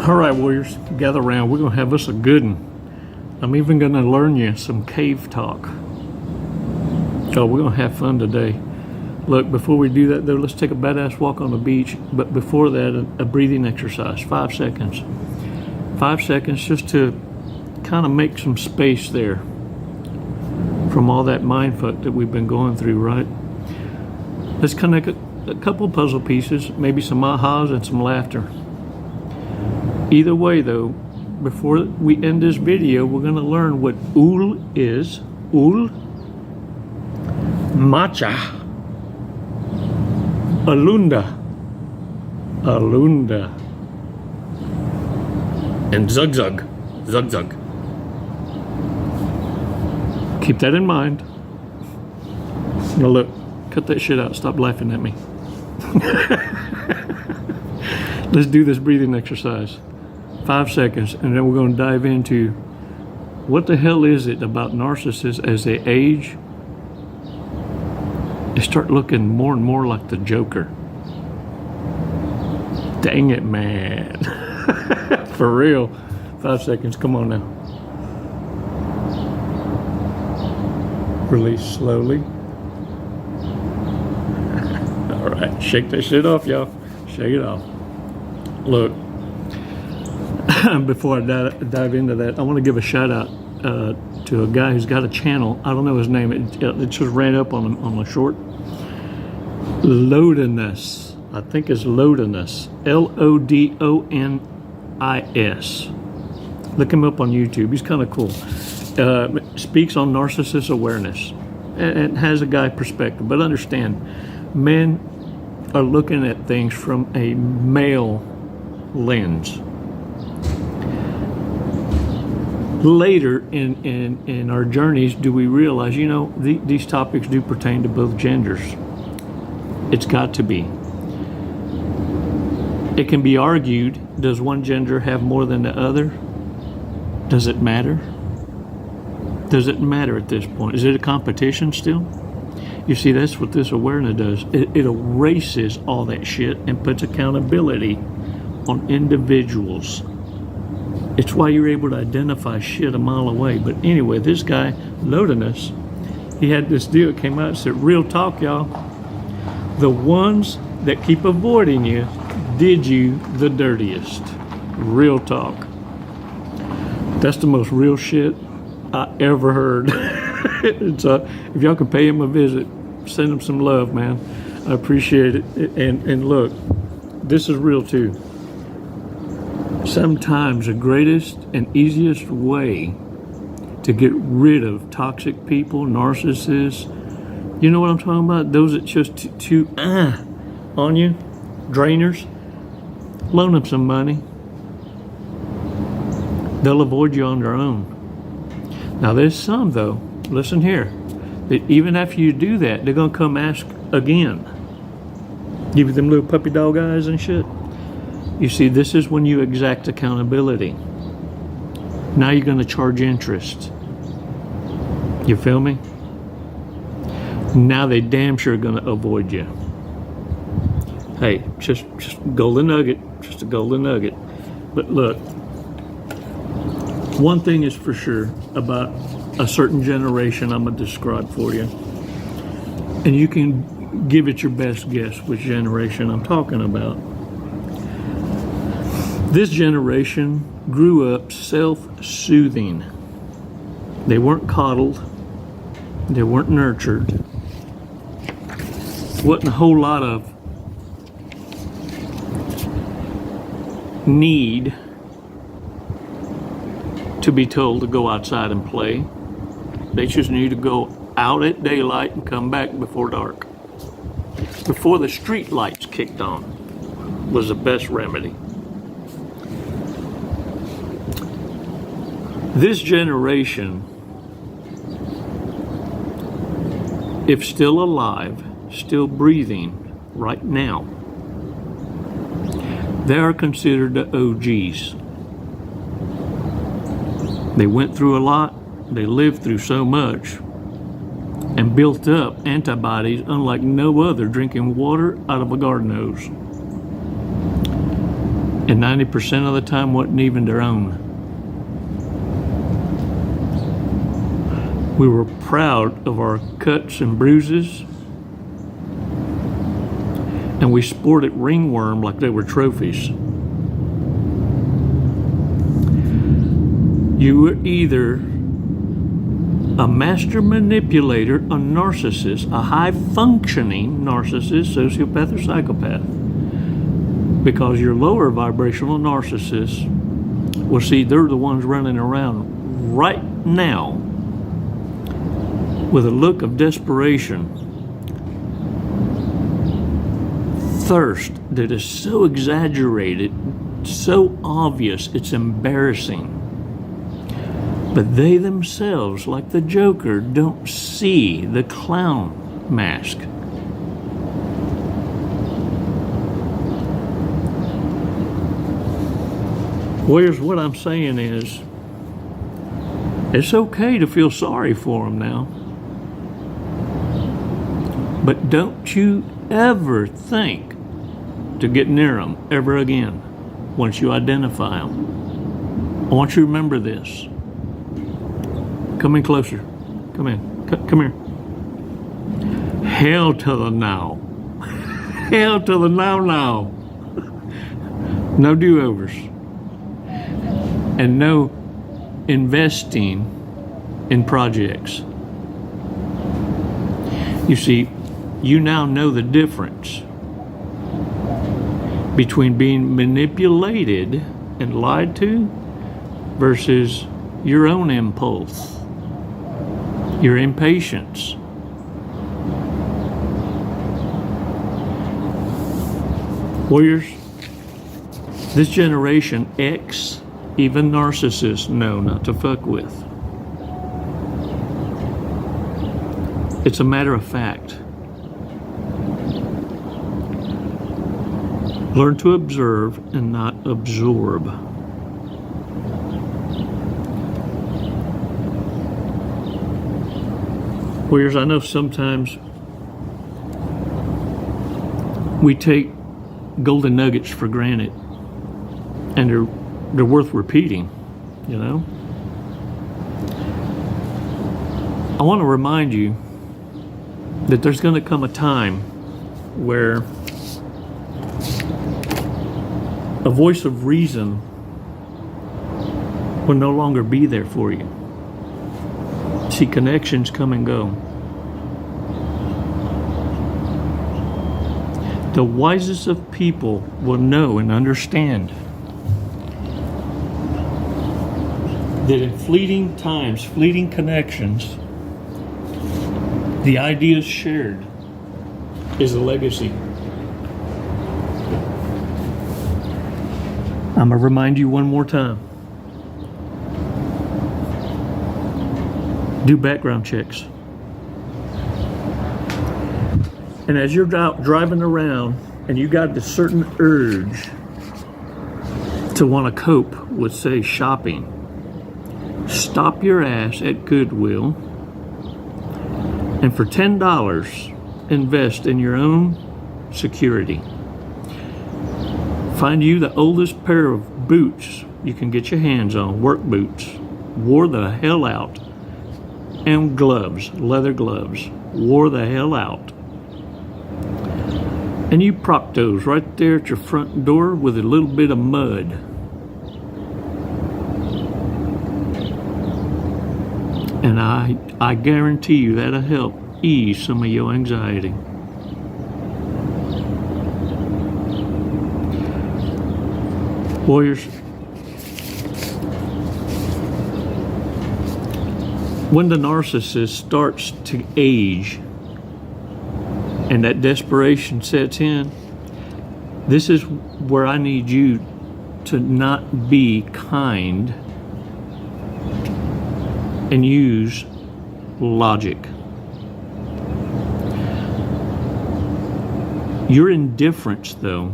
All right, warriors, gather around. We're going to have us a good one. I'm even going to learn you some cave talk. So we're going to have fun today. Look, before we do that, though, let's take a badass walk on the beach. But before that, a breathing exercise, 5 seconds. 5 seconds just to kind of make some space there from all that mindfuck that we've been going through, right? Let's connect a couple puzzle pieces, maybe some ahas and some laughter. Either way, though, before we end this video, we're going to learn what ul is. Ul, matcha, alunda, and zug-zug. Keep that in mind. Now look, cut that shit out. Stop laughing at me. Let's do this breathing exercise. 5 seconds, and then we're going to dive into what the hell is it about narcissists as they age. They start looking more and more like the Joker. Dang it, man. For real. 5 seconds, come on now. Release slowly. All right, shake that shit off, y'all. Shake it off. Look, before I dive into that, I want to give a shout out to a guy who's got a channel. I don't know his name. It just ran up on the short. Lodinus. I think it's Lodinus. Lodonis. Look him up on YouTube. He's kind of cool. Speaks on narcissist awareness and has a guy perspective. But understand, men are looking at things from a male lens. Later in our journeys, do we realize, you know, these topics do pertain to both genders. It's got to be. It can be argued, does one gender have more than the other? Does it matter? Does it matter at this point? Is it a competition still? You see, that's what this awareness does. It erases all that shit and puts accountability on individuals. It's why you're able to identify shit a mile away. But anyway, this guy, Lodinus, he had this deal that came out and said, real talk, y'all. The ones that keep avoiding you did you the dirtiest. Real talk. That's the most real shit I ever heard. So if y'all can pay him a visit, send him some love, man. I appreciate it. And look, this is real too. Sometimes the greatest and easiest way to get rid of toxic people, narcissists, you know what I'm talking about? Those that just too on you, drainers, loan them some money. They'll avoid you on their own. Now there's some though, listen here, that even after you do that, they're gonna come ask again. Give you them little puppy dog eyes and shit. You see, this is when you exact accountability. Now you're going to charge interest. You feel me? Now they damn sure are going to avoid you. Hey, just golden nugget, just a golden nugget. But look, one thing is for sure about a certain generation I'm going to describe for you. And you can give it your best guess which generation I'm talking about. This generation grew up self-soothing. They weren't coddled. They weren't nurtured. Wasn't a whole lot of need to be told to go outside and play. They just knew to go out at daylight and come back before dark. Before the street lights kicked on was the best remedy. This generation, if still alive, still breathing right now, they are considered the OGs. They went through a lot, they lived through so much, and built up antibodies unlike no other drinking water out of a garden hose. And 90% of the time wasn't even their own. We were proud of our cuts and bruises, and we sported ringworm like they were trophies. You were either a master manipulator, a narcissist, a high-functioning narcissist, sociopath, or psychopath, because your lower vibrational narcissists, well, see, they're the ones running around right now with a look of desperation, thirst that is so exaggerated, so obvious, it's embarrassing. But they themselves, like the Joker, don't see the clown mask. Whereas what I'm saying is, it's okay to feel sorry for them now. But don't you ever think to get near them ever again once you identify them. I want you to remember this. Come in closer. Come in. Come here. Hell to the now. Hell to the now. No do-overs. And no investing in projects. You see, you now know the difference between being manipulated and lied to versus your own impulse, your impatience. Warriors, this generation X, even narcissists know not to fuck with. It's a matter of fact. Learn to observe and not absorb. Warriors, I know sometimes we take golden nuggets for granted, and they're worth repeating, you know? I want to remind you that there's going to come a time where a voice of reason will no longer be there for you. See, connections come and go. The wisest of people will know and understand that in fleeting times, fleeting connections, the ideas shared is a legacy. I'm going to remind you one more time. Do background checks. And as you're out driving around and you got this certain urge to want to cope with, say, shopping, stop your ass at Goodwill and for $10, invest in your own security. Find you the oldest pair of boots you can get your hands on, work boots. Wore the hell out. And gloves, leather gloves. Wore the hell out. And you prop those right there at your front door with a little bit of mud. And I guarantee you that'll help ease some of your anxiety. Warriors, when the narcissist starts to age and that desperation sets in, this is where I need you to not be kind and use logic. Your indifference, though,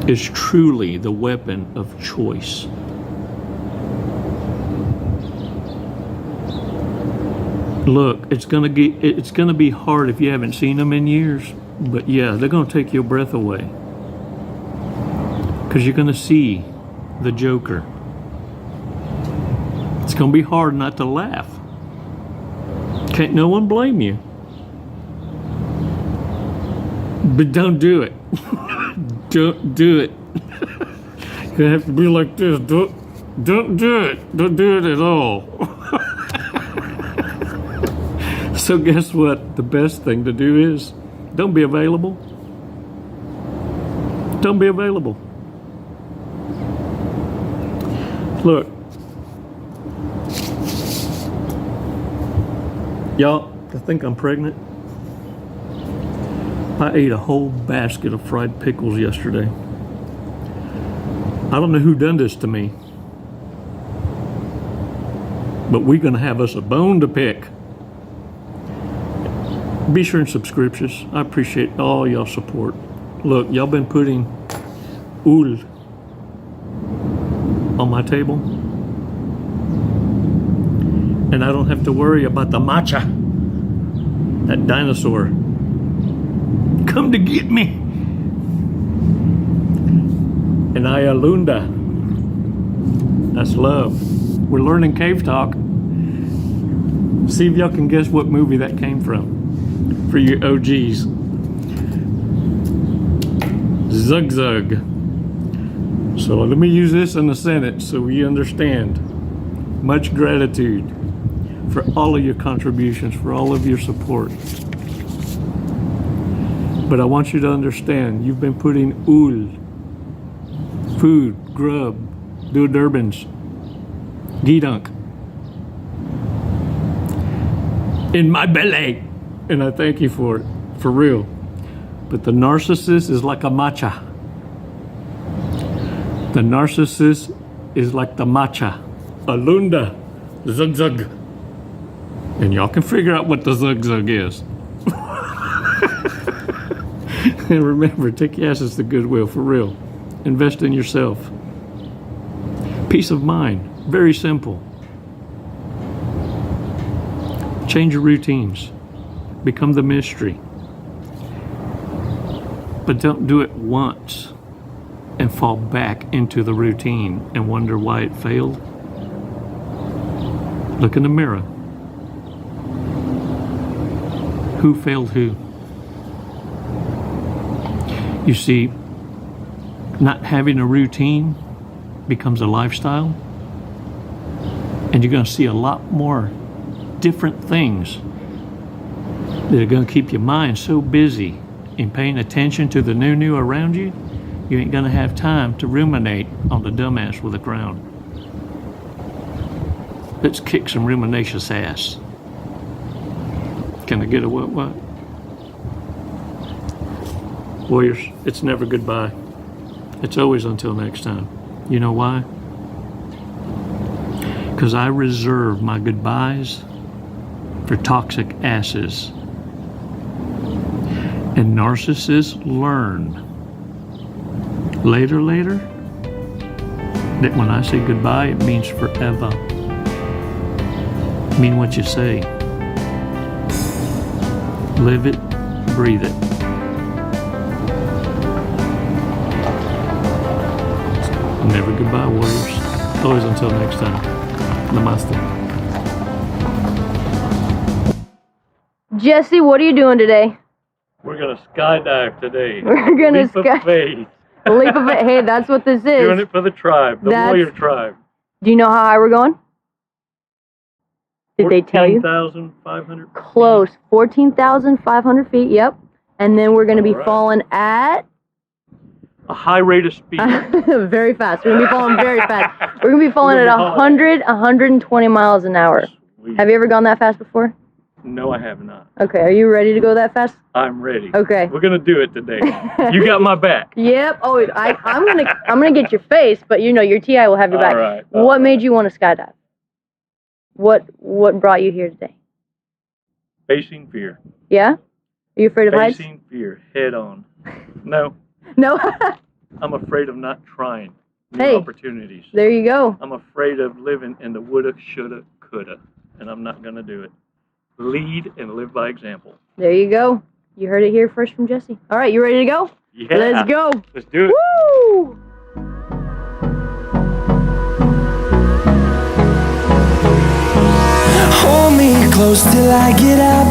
is truly the weapon of choice. Look, it's gonna be hard if you haven't seen them in years, but yeah, they're gonna take your breath away. Because you're going to see the Joker. It's going to be hard not to laugh. Can't no one blame you. But don't do it. Don't do it. You're going to have to be like this. Don't do it. Don't do it at all. So guess what? The best thing to do is don't be available. Don't be available. Look. Y'all, I think I'm pregnant. I ate a whole basket of fried pickles yesterday. I don't know who done this to me, but we're gonna have us a bone to pick. Be sure and subscribe. I appreciate all y'all support. Look, y'all been putting ool on my table, and I don't have to worry about the matcha, that dinosaur. Come to get me. And Ayalunda. That's love. We're learning cave talk. See if y'all can guess what movie that came from for you OGs. Zug Zug. So let me use this in a sentence so we understand. Much gratitude for all of your contributions, for all of your support. But I want you to understand, you've been putting ool, food, grub, duoderbans, gidunk, in my belly. And I thank you for it, for real. But the narcissist is like a matcha. The narcissist is like the matcha. Alunda, zug zug. And y'all can figure out what the zug zug is. And remember, take your asses to Goodwill, for real. Invest in yourself. Peace of mind, very simple. Change your routines. Become the mystery. But don't do it once and fall back into the routine and wonder why it failed. Look in the mirror. Who failed who? You see, not having a routine becomes a lifestyle, and you're going to see a lot more different things that are going to keep your mind so busy in paying attention to the new around you, you ain't going to have time to ruminate on the dumbass with a crown. Let's kick some ruminacious ass. Can I get a what? Warriors, it's never goodbye. It's always until next time. You know why? Because I reserve my goodbyes for toxic asses. And narcissists learn later, that when I say goodbye, it means forever. Mean what you say. Live it, breathe it. Never goodbye, warriors. Always until next time. Namaste. Jesse, what are you doing today? We're gonna skydive today. We're gonna Leap of faith. Leap of faith. Hey, that's what this is. Doing it for the tribe, the warrior tribe. Do you know how high we're going? Did they tell you? 14,500 feet. Close. 14,500 feet, yep. And then we're going to be falling at... a high rate of speed. Very fast. We're going to be falling very fast. We're going to be falling at 120 miles an hour. Sweet. Have you ever gone that fast before? No, I have not. Okay, are you ready to go that fast? I'm ready. Okay. We're going to do it today. You got my back. Yep. Oh, I'm gonna get your face, but you know your TI will have your back. All right. What made you want to skydive? What brought you here today? Facing fear. Yeah? Are you afraid of heights? Facing fear head on. No. No. I'm afraid of not trying new opportunities. There you go. I'm afraid of living in the woulda, shoulda, coulda, and I'm not going to do it. Lead and live by example. There you go. You heard it here first from Jesse. All right, you ready to go? Yeah. Let's go. Let's do it. Woo! close till I get up.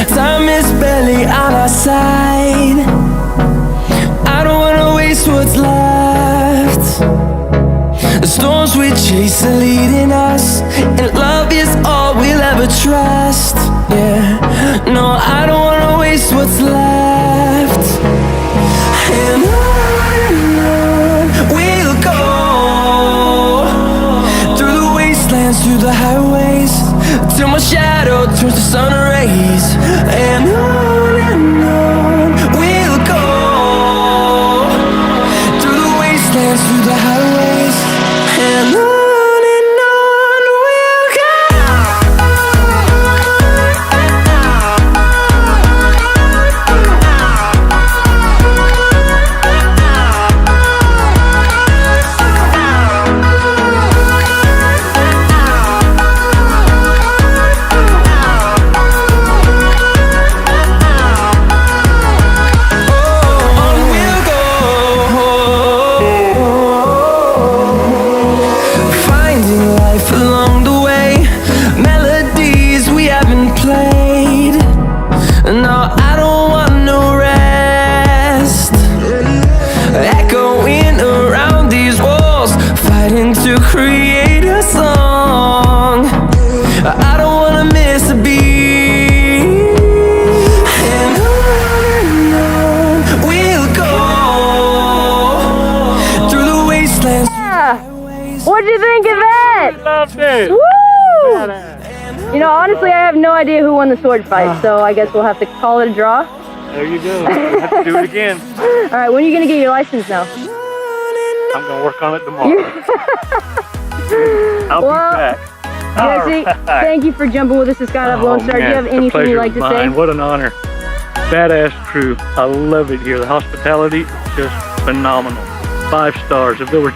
Time is barely on our side. I don't wanna waste what's left. The storms we chase are leading us, and love is all we'll ever trust. Yeah, no, I don't wanna waste what's left. And on we'll go, through the wastelands, through the highways, till my shadow turns to sun rays. And on we'll go, through the wastelands, through the highways, and on we'll go. Along the way, melodies we haven't played. No, I don't want no rest. Echoing around these walls, fighting to create a song. I don't wanna miss a beat. And on we'll go, through the wastelands. What'd you think of that? Loved it. Woo! You know, honestly, I have no idea who won the sword fight, so I guess we'll have to call it a draw. There you go. We'll have to do it again. All right, when are you gonna get your license now? I'm gonna work on it tomorrow. I'll be back. Jesse, thank you for jumping with us to Skydive Lone Star. Do you have anything you'd like to say? What an honor. Badass crew. I love it here. The hospitality is just phenomenal. 5 stars. If there were